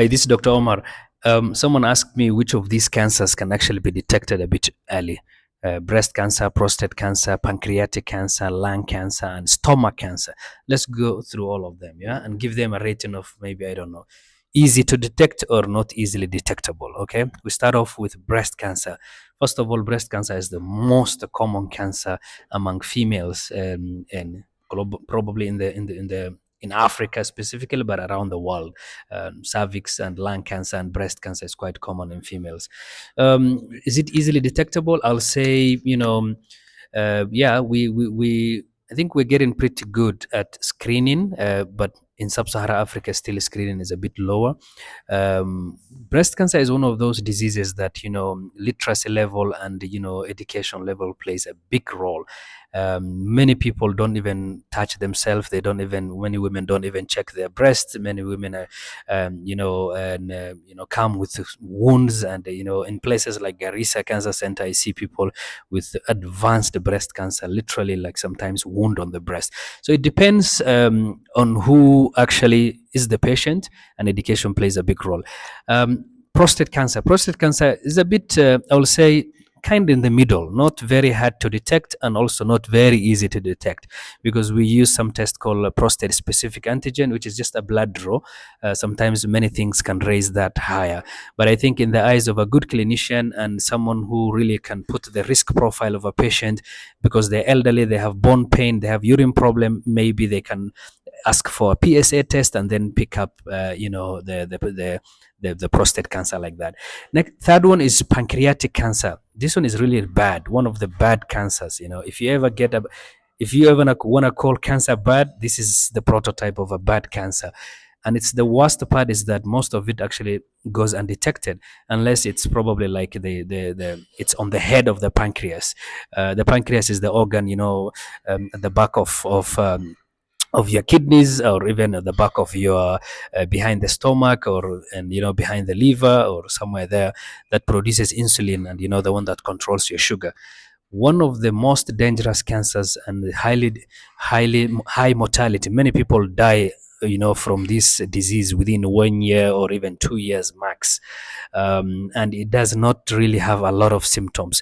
Hi, this is Dr. Omar. Someone asked me which of these cancers can actually be detected a bit early. Breast cancer, prostate cancer, pancreatic cancer, lung cancer, and stomach cancer. Let's go through all of them, yeah, and give them a rating of maybe, I don't know, easy to detect or not easily detectable. Okay, we start off with breast cancer. First of all, breast cancer is the most common cancer among females, and probably in Africa specifically, but around the world. Cervix and lung cancer and breast cancer is quite common in females. Is it easily detectable? I'll say, yeah, we I think we're getting pretty good at screening, but in sub-Saharan Africa, still screening is a bit lower. Breast cancer is one of those diseases that literacy level and education level plays a big role. Many people don't even touch themselves. They don't even. Many women don't even check their breasts. Many women are, come with wounds, and in places like Garissa Cancer Center, I see people with advanced breast cancer, literally like sometimes wound on the breast. So it depends on who actually is the patient, and education plays a big role. Prostate cancer. Prostate cancer is a bit, I will say, kind in the middle, not very hard to detect and also not very easy to detect, because we use some test called a prostate specific antigen, which is just a blood draw. Sometimes many things can raise that higher, but I think in the eyes of a good clinician and someone who really can put the risk profile of a patient, because they're elderly, they have bone pain, they have urine problem, maybe they can ask for a PSA test and then pick up, the prostate cancer like that. Next, third one is pancreatic cancer. This one is really bad, one of the bad cancers. If you ever want to call cancer bad, this is the prototype of a bad cancer. And it's the worst part is that most of it actually goes undetected, unless it's probably like it's on the head of the pancreas. The pancreas is the organ, at the back of your kidneys, or even at the back of your, behind the stomach, or and behind the liver or somewhere there, that produces insulin, and the one that controls your sugar. One of the most dangerous cancers, and highly high mortality. Many people die, from this disease within 1 year or even 2 years max. And it does not really have a lot of symptoms.